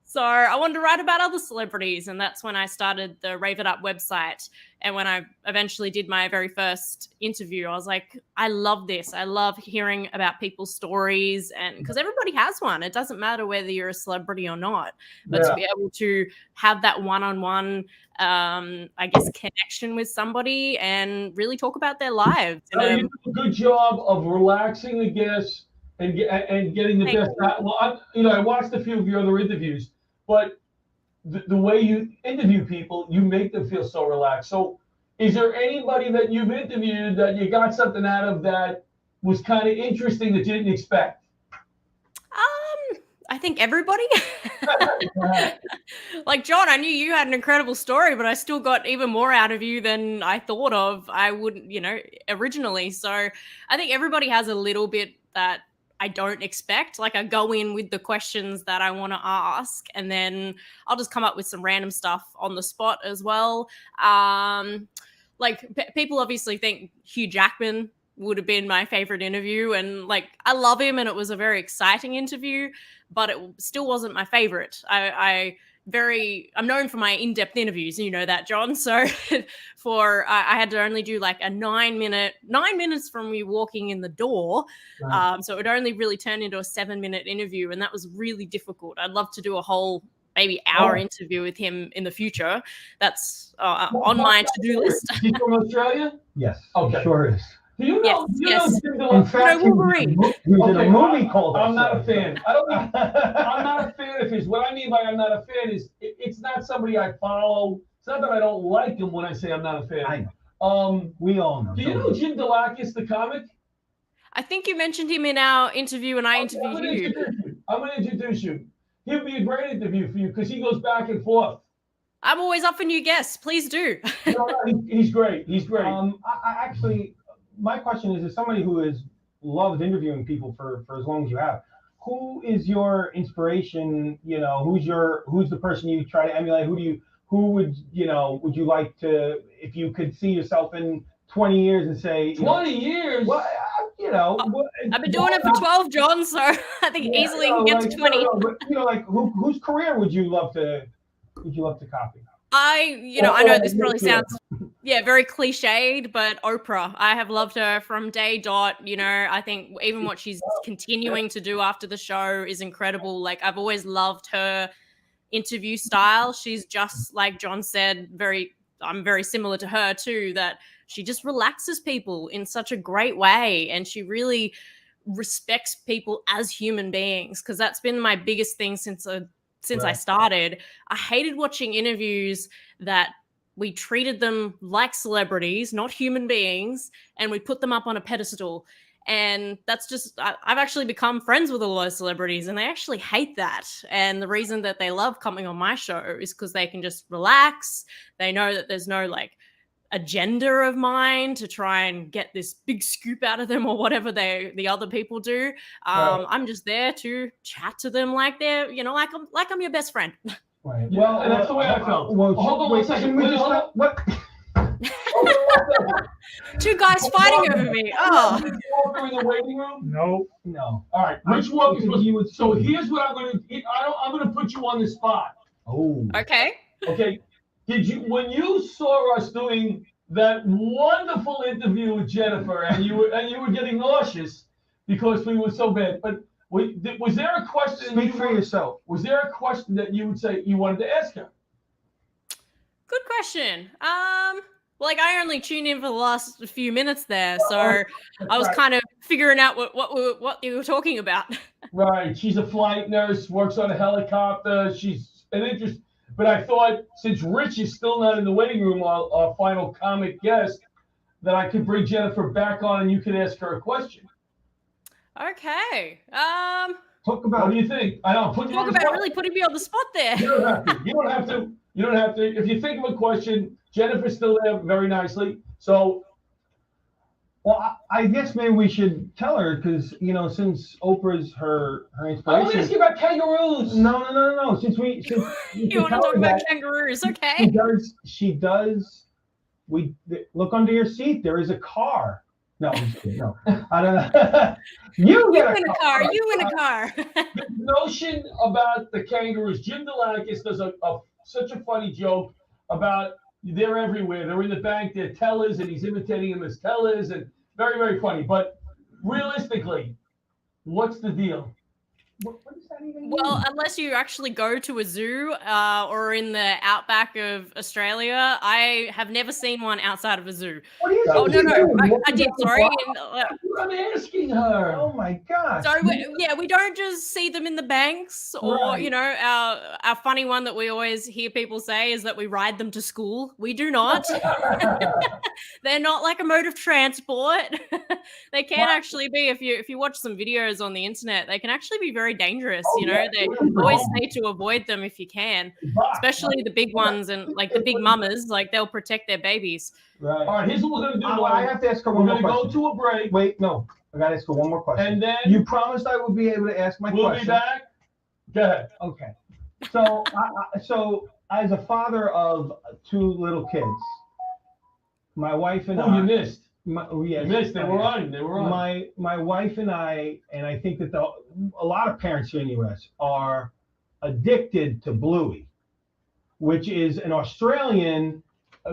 So I wanted to write about other celebrities, and that's when I started the Rave It Up website. And when I eventually did my very first interview, I was like, I love this. I love hearing about people's stories, and because everybody has one. It doesn't matter whether you're a celebrity or not, but to be able to have that one-on-one, I guess, connection with somebody and really talk about their lives. You do a good job of relaxing the guests and getting the best out. Well, I watched a few of your other interviews, but the way you interview people, you make them feel so relaxed. So is there anybody that you've interviewed that you got something out of that was kind of interesting that you didn't expect? I think everybody. Like, John, I knew you had an incredible story, but I still got even more out of you than I thought of. I wouldn't, originally. So I think everybody has a little bit that I don't expect. Like, I go in with the questions that I want to ask, and then I'll just come up with some random stuff on the spot as well. People obviously think Hugh Jackman would have been my favorite interview, and like, I love him, and it was a very exciting interview, but it still wasn't my favorite. I'm known for my in-depth interviews, you know that, John. So I had to only do like a 9 minutes from me walking in the door. Right. So it only really turned into a 7-minute interview, and that was really difficult. I'd love to do a whole maybe hour interview with him in the future. That's on my to-do list. He's from Australia? Yes. Okay. Sure is. Do you know? Yes. In fact, he was in a movie called. I'm not a fan. I'm not a fan of his. What I mean by I'm not a fan is it's not somebody I follow. It's not that I don't like him when I say I'm not a fan. I know. We all know. Do you know Jim Delakis, the comic? I think you mentioned him in our interview, and I interviewed you. I'm going to introduce you. He'll be a great interview for you because he goes back and forth. I'm always up for new guests. Please do. He's great. He's great. I actually. My question is, as somebody who has loved interviewing people for as long as you have, who is your inspiration? Who's the person you try to emulate? Who would you like to, if you could see yourself in 20 years and say 20 years? Well, I've been doing it for 12, John, so I think easily you can get to 20. But whose career would you love to copy? I know this probably sounds very cliched, but Oprah, I have loved her from day dot. I think even what she's continuing to do after the show is incredible. Like, I've always loved her interview style. She's just, like John said, I'm very similar to her too, that she just relaxes people in such a great way, and she really respects people as human beings, because that's been my biggest thing since I started. I hated watching interviews that we treated them like celebrities, not human beings, and we put them up on a pedestal. And that's just, I've actually become friends with a lot of celebrities and they actually hate that. And the reason that they love coming on my show is because they can just relax. They know that there's no like agenda of mine to try and get this big scoop out of them or whatever the other people do. Right. I'm just there to chat to them like they're, you know, like I'm your best friend. Right. Yeah, Well, and that's the way I felt. Well, Hold on one second. Can we Wait, just hold not, what? Two guys fighting over me. Oh. Did you walk her in the waiting room? No. All right, Rich Walker's You so here's what I'm going to. I'm going to put you on the spot. Oh. Okay. Okay. When you saw us doing that wonderful interview with Jennifer, and you were getting nauseous because we were so bad, but was there a question? Speak for yourself. Was there a question that you would say you wanted to ask her? Good question. Like I only tuned in for the last few minutes there, so I was kind of figuring out what you were talking about. Right. She's a flight nurse, works on a helicopter. She's an interest. But I thought since Rich is still not in the waiting room, our final comic guest, that I could bring Jennifer back on and you could ask her a question. Okay. Talk about. What do you think? I know. Talk about really putting me on the spot there. You don't have to. You don't have to. If you think of a question, Jennifer's still there very nicely. So. Well, I guess maybe we should tell her because, you know, since Oprah's her inspiration. I want to ask you about kangaroos. No. Since you want to talk about kangaroos, okay? She does. We look under your seat. There is a car. No, no. I don't know. You in a car. You in a car. The notion about the kangaroos. Jim Delakis does such a funny joke about. They're everywhere. They're in the bank. They're tellers, and he's imitating them as tellers, and very, very funny. But realistically, what's the deal? What does that even mean? Well, unless you actually go to a zoo or in the outback of Australia, I have never seen one outside of a zoo. What are you no, I did. Sorry. I'm asking her. Oh my God. So we don't just see them in the banks, or Right. you know, our funny one that we always hear people say is that we ride them to school. We do not. They're not like a mode of transport. They can actually be, if you watch some videos on the internet, they can actually be very dangerous. You know, they always say to avoid them if you can, especially the big ones and like the big mamas. Like they'll protect their babies. Right. All right, here's what we're going to do. I have to ask her one more question. We're going to go to a break. Wait, no. I got to ask her one more question. And then you promised I would be able to ask my question. We'll be back. Go ahead. Okay. So, so as a father of two little kids, my wife and I. You missed. Yes, you missed. They were on. My wife and I think that a lot of parents here in the U.S. are addicted to Bluey, which is an Australian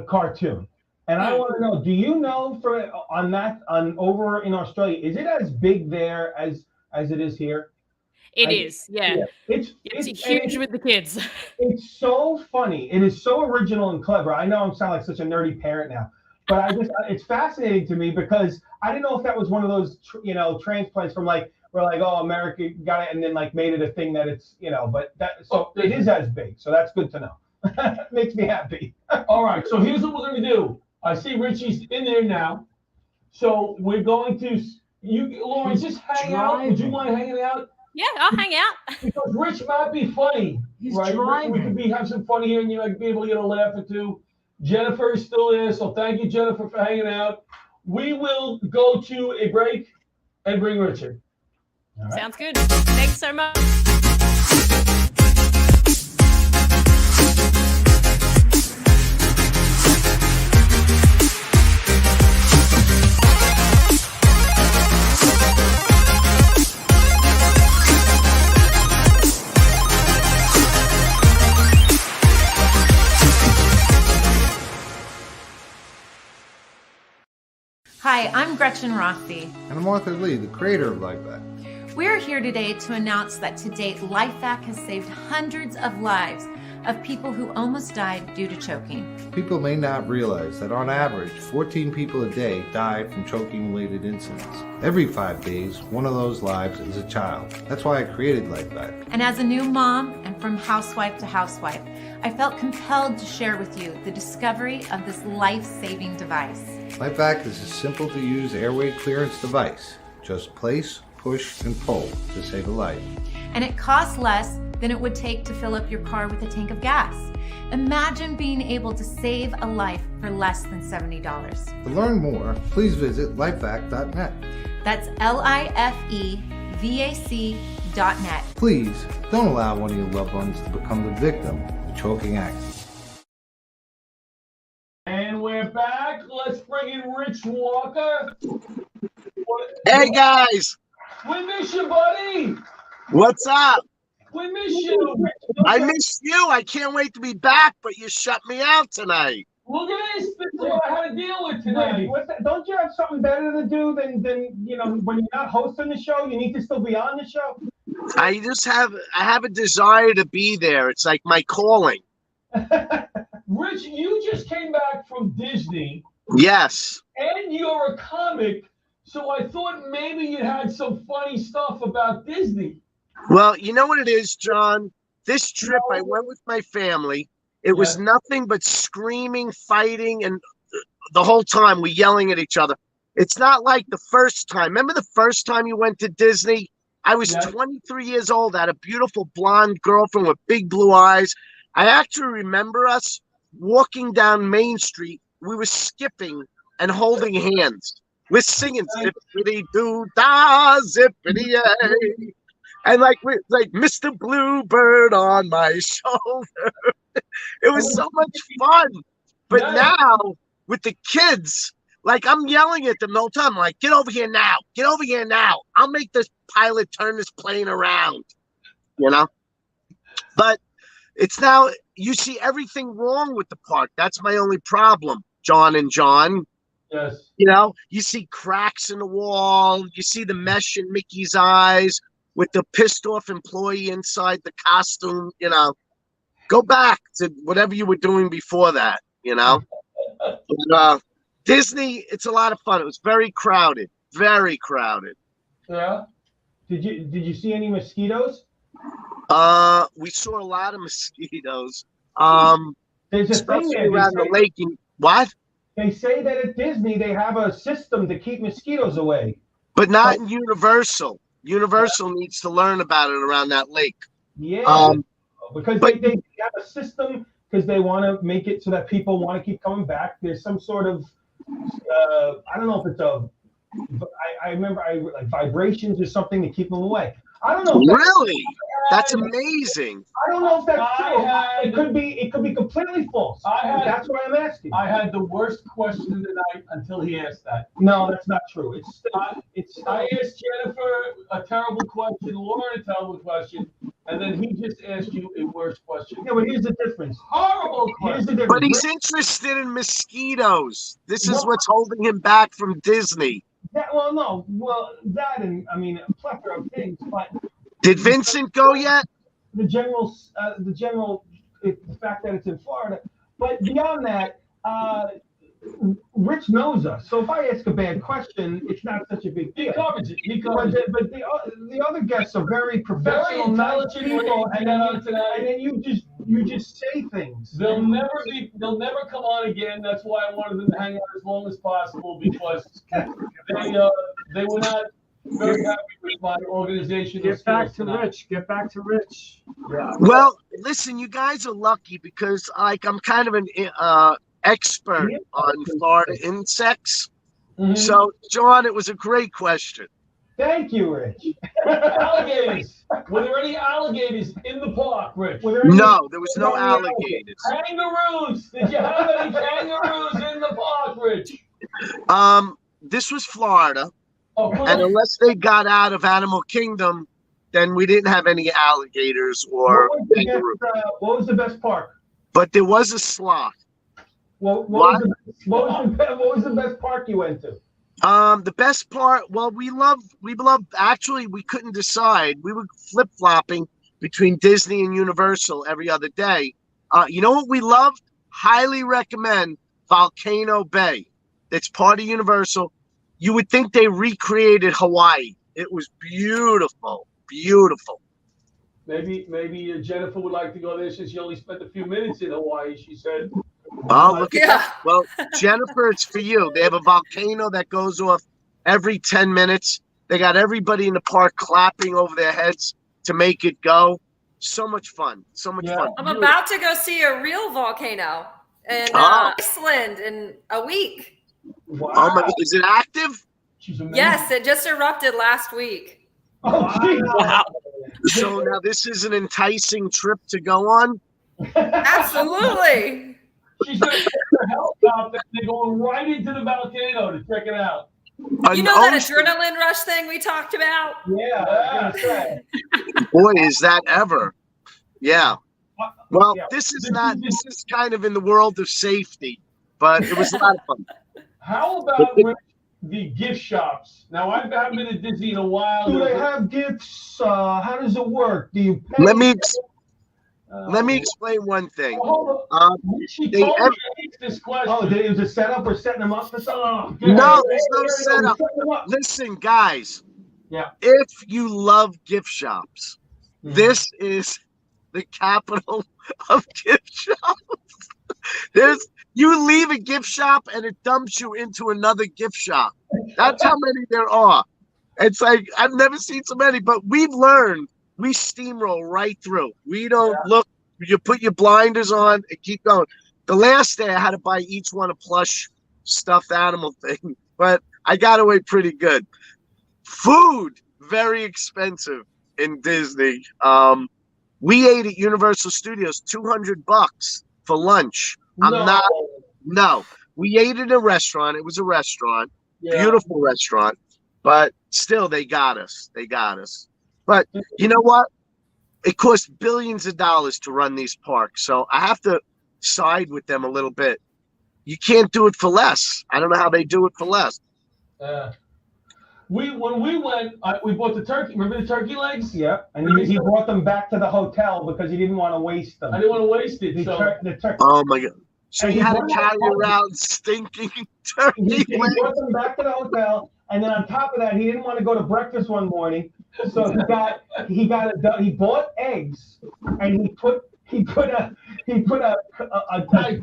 cartoon. And I want to know, do you know over in Australia, is it as big there as it is here? It is, yeah. It's huge with the kids. It's so funny. It is so original and clever. I know I sound like such a nerdy parent now, but it's fascinating to me because I didn't know if that was one of those, transplants from where America got it and then made it a thing that it's, but it is as big. So that's good to know. Makes me happy. All right. So here's what we're going to do. I see Richie's in there now. So we're going to, Lauren, just hang out. Would you mind hanging out? Yeah, I'll hang out. Because Rich might be funny. He's right? driving. We could have some fun here and you might be able to get a laugh or two. Jennifer is still there, so thank you, Jennifer, for hanging out. We will go to a break and bring Richard. All right. Sounds good. Thanks so much. Hi, I'm Gretchen Rossi. And I'm Arthur Lee, the creator of LifeVac. We're here today to announce that to date, LifeVac has saved hundreds of lives of people who almost died due to choking. People may not realize that on average, 14 people a day die from choking-related incidents. Every 5 days, one of those lives is a child. That's why I created LifeVac. And as a new mom, and from housewife to housewife, I felt compelled to share with you the discovery of this life-saving device. LifeVac is a simple-to-use airway clearance device. Just place, push, and pull to save a life. And it costs less than it would take to fill up your car with a tank of gas. Imagine being able to save a life for less than $70. To learn more, please visit lifevac.net. That's LIFEVAC.net. Please don't allow one of your loved ones to become the victim of a choking accident. And we're back. Let's bring in Rich Walker. Hey guys, We miss you, buddy. what's up? We miss you. I missed you. I can't wait to be back, but you shut me out tonight. Look at this. This is what I had to deal with tonight. What's that? Don't you have something better to do than when you're not hosting the show? You need to still be on the show. I have a desire to be there. It's like my calling. Rich, you just came back from Disney, Yes. and you're a comic, so I thought maybe you had some funny stuff about Disney. Well, you know what it is, John? This trip, I went with my family. It was nothing but screaming, fighting, and the whole time we yelling at each other. It's not like the first time. Remember the first time you went to Disney? I was 23 years old. I had a beautiful blonde girlfriend with big blue eyes. I actually remember us walking down Main Street. We were skipping and holding hands. We're singing zippity doo da zippity yay. And like Mr. Bluebird on my shoulder. It was so much fun. But now with the kids, like I'm yelling at them the whole time, like, get over here now. Get over here now. I'll make this pilot turn this plane around. You know? But it's now you see everything wrong with the park. That's my only problem, John and John. Yes. You know, you see cracks in the wall. You see the mesh in Mickey's eyes with the pissed off employee inside the costume. You know, go back to whatever you were doing before that. You know, but, Disney. It's a lot of fun. It was very crowded. Very crowded. Yeah. Did you see any mosquitoes? We saw a lot of mosquitoes. There's a especially thing there. around the lake. What? They say that at Disney they have a system to keep mosquitoes away. But not in Universal. Universal needs to learn about it around that lake. Yeah. Because they have a system because they want to make it so that people want to keep coming back. There's some sort of I don't know if it's I remember like vibrations or something to keep them away. I don't know. Really? That's amazing. I don't know if that's true. It could be completely false. That's what I'm asking. I had the worst question of the night until he asked that. No, that's not true. I asked Jennifer a terrible question, Lauren a terrible question, and then he just asked you a worse question. Yeah, but here's the difference. Horrible question. Here's the difference. But he's interested in mosquitoes. This is what's holding him back from Disney. That and I mean a plethora of things. But did Vincent go yet? The general fact that it's in Florida. But beyond that, Rich knows us. So if I ask a bad question, it's not such a big deal. He covers it. But the other guests are very professional, Very nice intelligent people, and tonight. then you just say things. They'll never come on again. That's why I wanted them to hang out as long as possible because they were not very happy with my organization. Get back to Rich. Get back to Rich. Yeah. Well, listen, you guys are lucky because I'm kind of an expert on Florida insects. Mm-hmm. So, John, it was a great question. Thank you, Rich. Alligators. Were there any alligators in the park, Rich? No, there was no alligators. Kangaroos. Did you have any kangaroos in the park, Rich? This was Florida. Oh, and unless they got out of Animal Kingdom, then we didn't have any alligators or kangaroos. What was the best park? But there was a sloth. What was the best park you went to? The best part, well, we loved, actually, we couldn't decide. We were flip-flopping between Disney and Universal every other day. You know what we loved? Highly recommend Volcano Bay. It's part of Universal. You would think they recreated Hawaii. It was beautiful, beautiful. Maybe Jennifer would like to go there since she only spent a few minutes in Hawaii, she said. Oh, look at that. Well, Jennifer, it's for you. They have a volcano that goes off every 10 minutes. They got everybody in the park clapping over their heads to make it go. So much fun. So much fun. I'm about to go see a real volcano in Iceland in a week. Wow. Oh my God. Is it active? Yes, it just erupted last week. Oh, wow. So now this is an enticing trip to go on? Absolutely. She's going to take her helicopter and they're going right into the volcano to check it out. You know that adrenaline rush thing we talked about? Yeah. Boy, is that ever. Yeah. Well, this is kind of in the world of safety, but it was a lot of fun. How about the gift shops? Now, I haven't been to Disney in a while. Do they have gifts? How does it work? Do you pay? Let me explain one thing. It was a setup? We're setting them up for something? No, there's no setup. Listen, guys. Yeah. If you love gift shops, this is the capital of gift shops. You leave a gift shop and it dumps you into another gift shop. That's how many there are. It's like I've never seen so many, but we've learned we steamroll right through. We don't look. You put your blinders on and keep going. The last day I had to buy each one a plush stuffed animal thing, but I got away pretty good. Food, very expensive in Disney. We ate at Universal Studios $200 for lunch. No. We ate at a restaurant. It was a restaurant, beautiful restaurant, but still they got us. But you know what? It costs billions of dollars to run these parks, so I have to side with them a little bit. You can't do it for less. I don't know how they do it for less. When we went, we bought the turkey. Remember the turkey legs? Yeah, and he brought them back to the hotel because he didn't want to waste them. I didn't want to waste it. The turkey. Oh my God! So he had to carry around stinking turkey legs. He brought them back to the hotel, and then on top of that, he didn't want to go to breakfast one morning, so he bought eggs, and he put a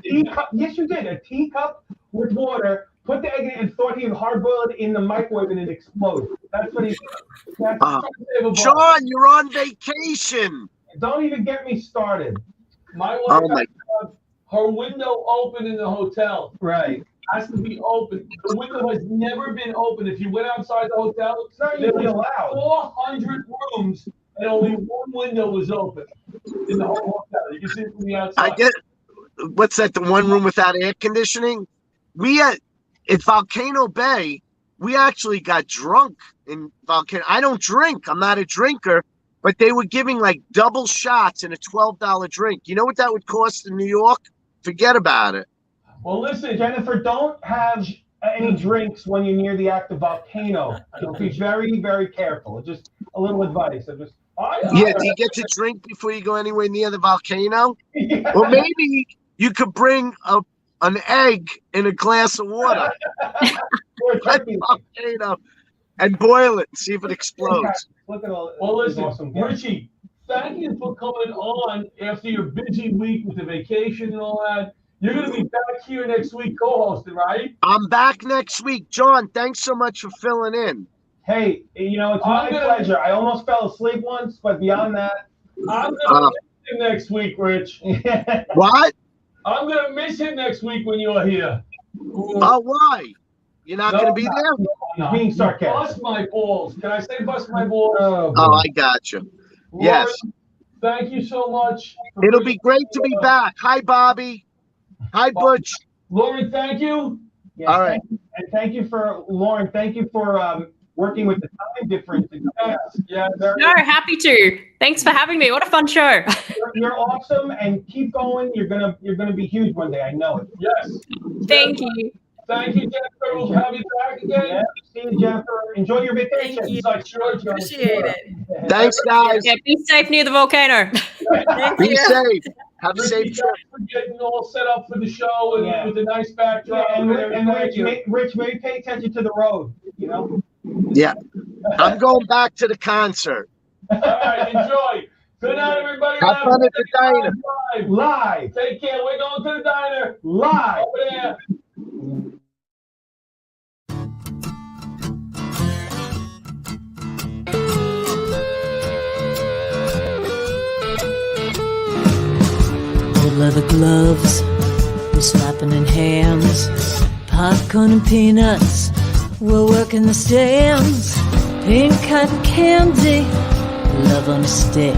teacup. Yes, you did. A teacup with water. Put the egg in and thought he would hard boil it in the microwave and it exploded. That's what he did. John, you're on vacation. Don't even get me started. My wife has her window open in the hotel. Right. Has to be open. The window has never been open. If you went outside the hotel, it's not even allowed. 400 rooms and only one window was open in the whole hotel. You can see it from the outside. I get. What's that? The one room without air conditioning? At Volcano Bay, we actually got drunk in Volcano. I don't drink. I'm not a drinker, but they were giving like double shots in a $12 drink. You know what that would cost in New York? Forget about it. Well, listen, Jennifer, don't have any drinks when you're near the active volcano. So be very, very careful. Just a little advice. Do you get to drink before you go anywhere near the volcano? Yeah. Well, maybe you could bring an egg in a glass of water and boil it and see if it explodes. Well, listen, Richie, thank you for coming on after your busy week with the vacation and all that. You're going to be back here next week co-hosting, right? I'm back next week. John, thanks so much for filling in. Hey, it's my pleasure. I almost fell asleep once, but beyond that. I'm going to miss him next week, Rich. What? I'm going to miss him next week when you're here. Oh, why? You're not going to be there? He's being sarcastic. Bust my balls. Can I say bust my balls? Oh, I got you. Yes. Lauren, thank you so much. It'll be great to be back. Hi, Bobby. Hi, Butch. Lauren, thank you. Yes, all right. Thank you for, Lauren, thank you for working with the time difference. No, happy to. Thanks for having me. What a fun show. You're awesome, and keep going. You're gonna be huge one day. I know it. Yes. Thank you. Thank you, Jennifer. We'll have you back again. Yeah. See you, Jennifer. Enjoy your vacation. Thank you. Like, sure, Appreciate it. Thanks, guys. Yeah, be safe near the volcano. Be safe. Have a safe trip. We're getting all set up for the show and with a nice backdrop. And Rich, maybe pay attention to the road. Yeah. I'm going back to the concert. All right, enjoy. Good night, everybody. Have fun at the diner. Live. Take care. We're going to the diner. Live. Over there. leather gloves, we're slapping in hams, popcorn and peanuts, we're working the stands, pink cotton candy, love on a stick,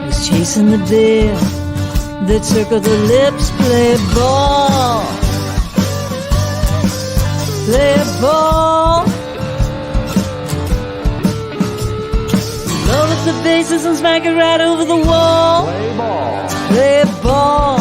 was chasing the beer, that circle the lips, play ball, play ball. Load up the bases and smack it right over the wall. Play ball. Play ball.